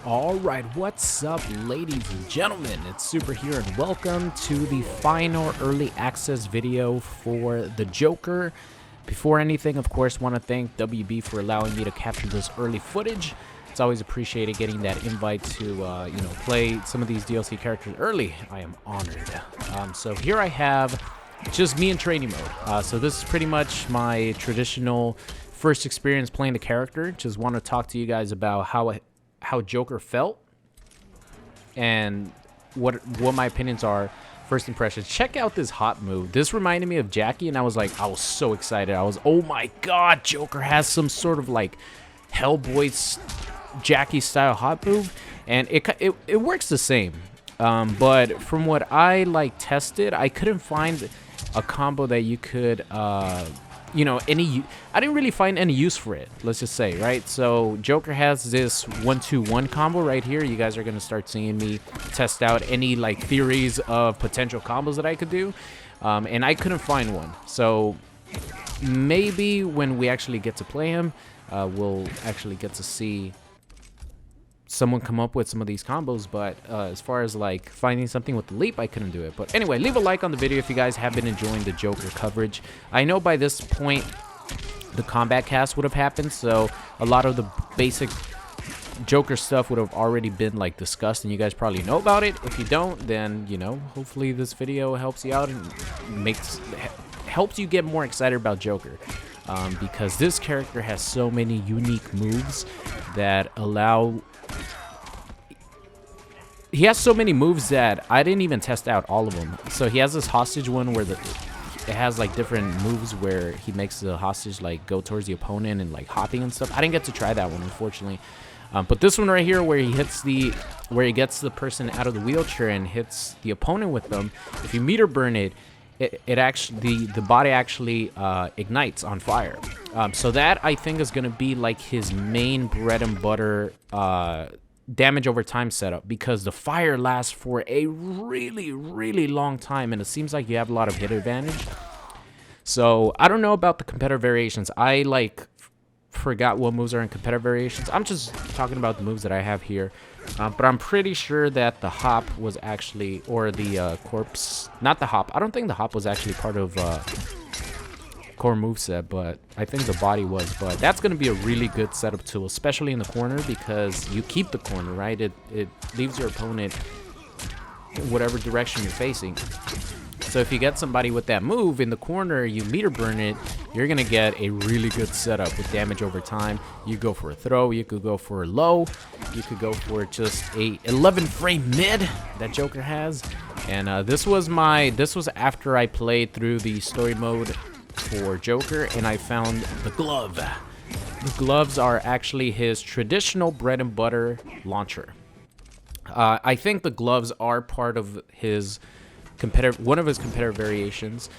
Alright, what's up ladies and gentlemen, it's Super here and welcome to the final early access video for the Joker. Before anything, of course, want to thank WB for allowing me to capture this early footage. It's always appreciated getting that invite to, play some of these DLC characters early. I am honored. So here I have just me in training mode. So this is pretty much my traditional first experience playing the character. Just want to talk to you guys about how Joker felt and what my opinions are. First impressions. Check out this hot move. This reminded me of Jackie, and I was so excited. I was, oh my god, Joker has some sort of like Hellboy Jackie style hot move, and it works the same. But from what I tested, I couldn't find a combo that you could I didn't really find any use for it, let's just say, right? So Joker has this 1-2-1 combo right here. You guys are going to start seeing me test out any theories of potential combos that I could do, and I couldn't find one. So maybe when we actually get to play him, we'll actually get to see someone come up with some of these combos. But as far as finding something with the leap, I couldn't do it. But anyway, leave a like on the video if you guys have been enjoying the Joker coverage. I know by this point the Kombat cast would have happened, so a lot of the basic Joker stuff would have already been discussed, and you guys probably know about it. If you don't, then hopefully this video helps you out and helps you get more excited about Joker, because this character has so many unique moves that allow. He has so many moves that I didn't even test out all of them. So he has this hostage one where it has different moves where he makes the hostage go towards the opponent and hopping and stuff. I didn't get to try that one, unfortunately. But this one right here, where he gets the person out of the wheelchair and hits the opponent with them, if you meter burn it, the body actually ignites on fire. So that I think is gonna be his main bread and butter damage over time setup, because the fire lasts for a really long time, and it seems like you have a lot of hit advantage. So I don't know about the competitive variations. I forgot what moves are in competitive variations. I'm just talking about the moves that I have here. But I'm pretty sure that the hop was actually, or the corpse, not the hop. I don't think the hop was actually part of core moveset, but I think the body was. But that's going to be a really good setup tool, especially in the corner, because you keep the corner, right? It leaves your opponent in whatever direction you're facing. So if you get somebody with that move in the corner, you meter burn it, you're going to get a really good setup with damage over time. You go for a throw, you could go for a low, you could go for just a 11 frame mid that Joker has. And this was after I played through the story mode for Joker, and I found the glove. The gloves are actually his traditional bread and butter launcher. I think the gloves are part of his one of his competitive variations,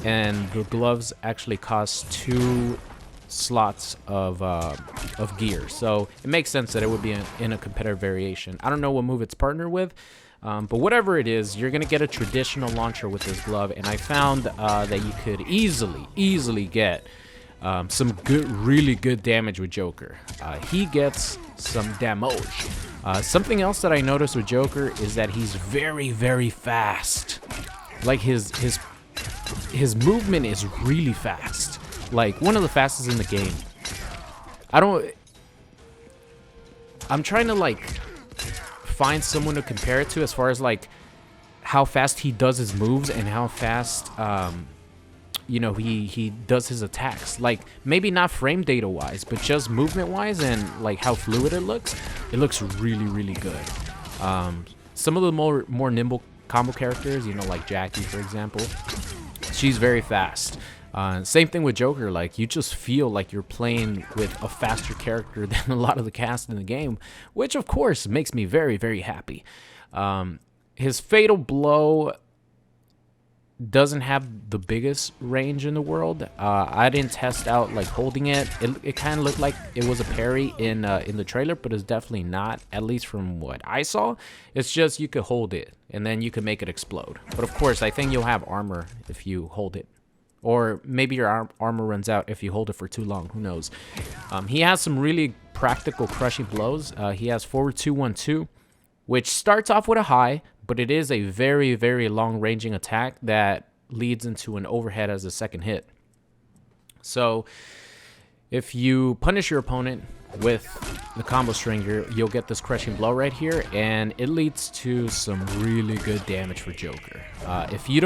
and the gloves actually cost 2 slots of gear, so it makes sense that it would be in a competitive variation. I don't know what move it's partnered with, but whatever it is, you're gonna get a traditional launcher with this glove, and I found that you could easily get some really good damage with Joker. He gets some damage. Something else that I noticed with Joker is that he's very fast. His movement is really fast, one of the fastest in the game. I'm trying to find someone to compare it to as far as how fast he does his moves and how fast he does his attacks. Maybe not frame data wise, but just movement wise and how fluid it looks. It looks really good. Some of the more nimble combo characters, like Jackie, for example, she's very fast. Same thing with Joker. You just feel like you're playing with a faster character than a lot of the cast in the game, which of course makes me very happy. His fatal blow doesn't have the biggest range in the world. I didn't test out holding it. It kind of looked like it was a parry in the trailer, but it's definitely not, at least from what I saw. It's just you could hold it and then you could make it explode. But of course, I think you'll have armor if you hold it. Or maybe your armor runs out if you hold it for too long. Who knows? He has some really practical crushing blows. He has forward 2-1-2, which starts off with a high, but it is a very, very long-ranging attack that leads into an overhead as a second hit. So if you punish your opponent with the combo string, you'll get this crushing blow right here, and it leads to some really good damage for Joker. If you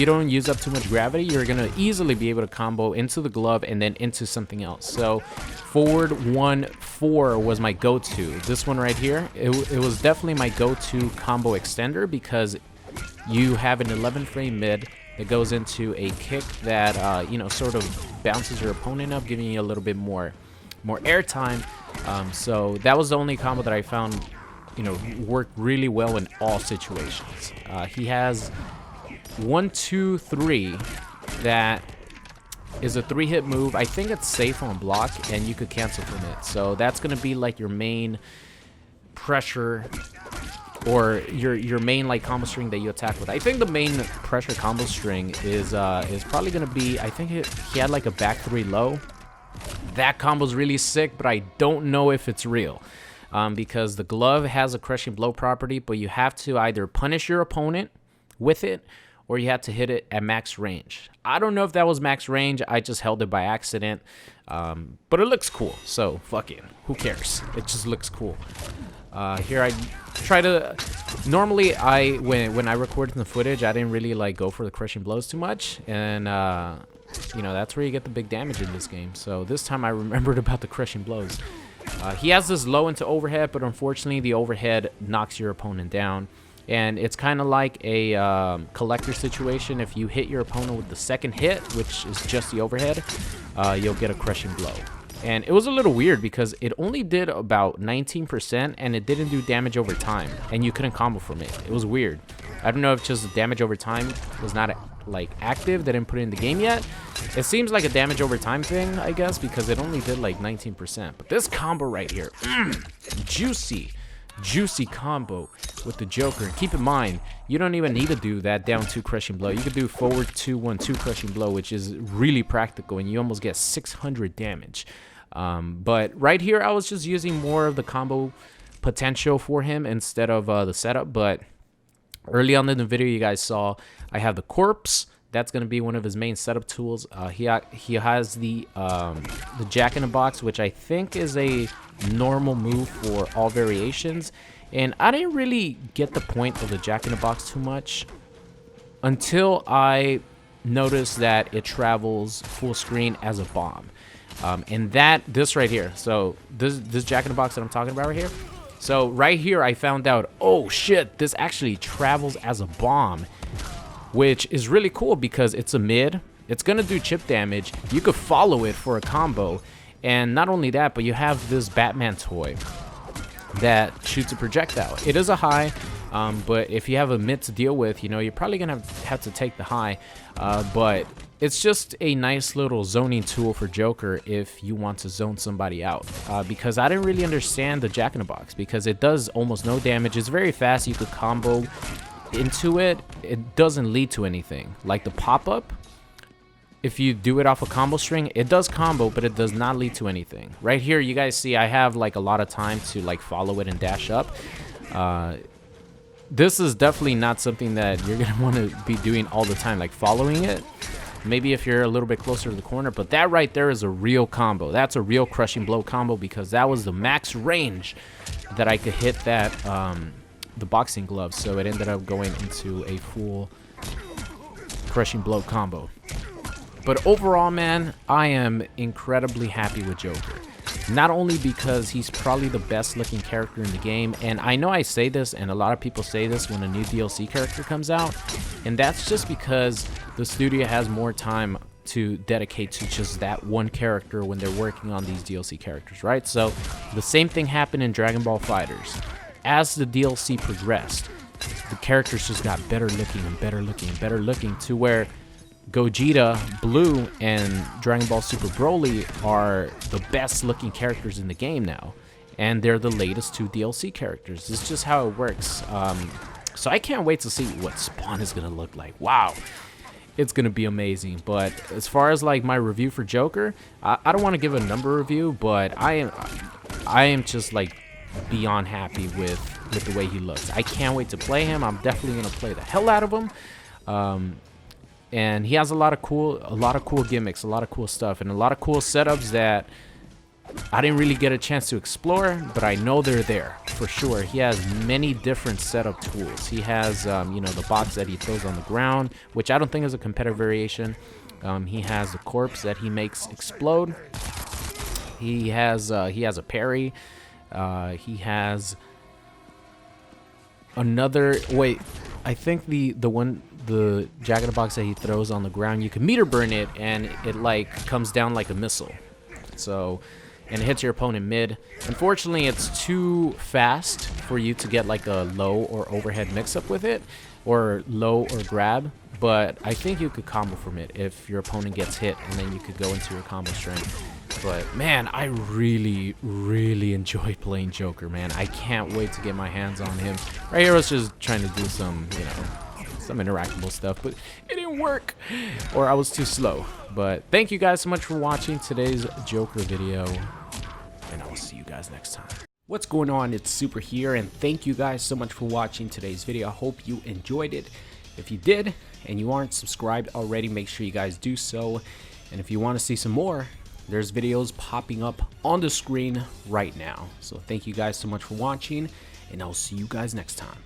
don't use up too much gravity, you're gonna easily be able to combo into the glove and then into something else. So forward 1-4 was my go-to. This one right here, it was definitely my go-to combo extender, because you have an 11 frame mid that goes into a kick that you know, sort of bounces your opponent up, giving you a little bit more air time. So that was the only combo that I found, you know, worked really well in all situations. He has 1-2-3 that is a 3-hit move. I think it's safe on block, and you could cancel from it. So that's gonna be like your main pressure, or your main like combo string that you attack with. I think the main pressure combo string is probably gonna be, I think he had like a back 3 low. That combo's really sick, but I don't know if it's real, because the glove has a crushing blow property, but you have to either punish your opponent with it, or you have to hit it at max range. I don't know if that was max range. I just held it by accident, but it looks cool, so fuck it, who cares? It just looks cool. Here I try to, normally when I recorded the footage, I didn't really like go for the crushing blows too much, and you know, that's where you get the big damage in this game. So this time I remembered about the crushing blows. He has this low into overhead, but unfortunately the overhead knocks your opponent down, and it's kind of like a collector situation. If you hit your opponent with the second hit, which is just the overhead, you'll get a crushing blow. And it was a little weird because it only did about 19%, and it didn't do damage over time, and you couldn't combo from it. It was weird. I don't know if just the damage over time was not like active, they didn't put it in the game yet. It seems like a damage over time thing, I guess, because it only did like 19%. But this combo right here, juicy combo with the Joker. And keep in mind, you don't even need to do that down 2 crushing blow. You could do forward 2-1-2 crushing blow, which is really practical, and you almost get 600 damage. But right here, I was just using more of the combo potential for him instead of the setup. But early on in the video, you guys saw I have the corpse. That's going to be one of his main setup tools. He has the jack-in-the-box, which I think is a normal move for all variations. And I didn't really get the point of the jack-in-the-box too much until I noticed that it travels full screen as a bomb. And this right here, so this jack-in-the-box that I'm talking about right here. So right here, I found out, oh shit, this actually travels as a bomb, which is really cool because it's a mid. It's gonna do chip damage. You could follow it for a combo, and not only that, but you have this Batman toy that shoots a projectile. It is a high, but if you have a mid to deal with, you know, you're probably gonna have to take the high. But it's just a nice little zoning tool for Joker if you want to zone somebody out. Because I didn't really understand the jack-in-the-box, because it does almost no damage. It's very fast. You could combo into it. It doesn't lead to anything. Like the pop-up, if you do it off a combo string, it does combo, but it does not lead to anything. Right here, you guys see I have like a lot of time to like follow it and dash up. This is definitely not something that you're gonna want to be doing all the time, like following it. Maybe if you're a little bit closer to the corner, but that right there is a real combo. That's a real crushing blow combo, because that was the max range that I could hit that the boxing glove. So it ended up going into a full crushing blow combo. But overall, man, I am incredibly happy with Joker. Not only because he's probably the best looking character in the game, and I know I say this, and a lot of people say this when a new DLC character comes out, and that's just because the studio has more time to dedicate to just that one character when they're working on these DLC characters, right? So the same thing happened in Dragon Ball FighterZ. As the DLC progressed, the characters just got better looking and better looking and better looking, to where Gogeta, Blue, and Dragon Ball Super Broly are the best looking characters in the game now. And they're the latest 2 DLC characters. It's just how it works. So I can't wait to see what Spawn is going to look like. Wow. it's gonna be amazing. But as far as like my review for Joker, I don't want to give a number review, but I am just like beyond happy with the way he looks. I can't wait to play him. I'm definitely gonna play the hell out of him. And he has a lot of cool gimmicks, a lot of cool stuff, and a lot of cool setups that I didn't really get a chance to explore, but I know they're there for sure. He has many different setup tools. He has, you know, the box that he throws on the ground, which I don't think is a competitive variation. He has the corpse that he makes explode. He has a parry. He has another. Wait, I think the Jack in the Box that he throws on the ground, you can meter burn it, and it like comes down like a missile. So. And it hits your opponent mid. Unfortunately, it's too fast for you to get like a low or overhead mix-up with it, or low or grab. But I think you could combo from it if your opponent gets hit, and then you could go into your combo string. But man, I really, really enjoy playing Joker, man. I can't wait to get my hands on him. Right here, I was just trying to do some, you know, some interactable stuff, but it didn't work, or I was too slow. But thank you guys so much for watching today's Joker video, and I will see you guys next time. What's going on? It's Super here, and thank you guys so much for watching today's video. I hope you enjoyed it. If you did, and you aren't subscribed already, make sure you guys do so. And if you want to see some more, there's videos popping up on the screen right now. So thank you guys so much for watching, and I'll see you guys next time.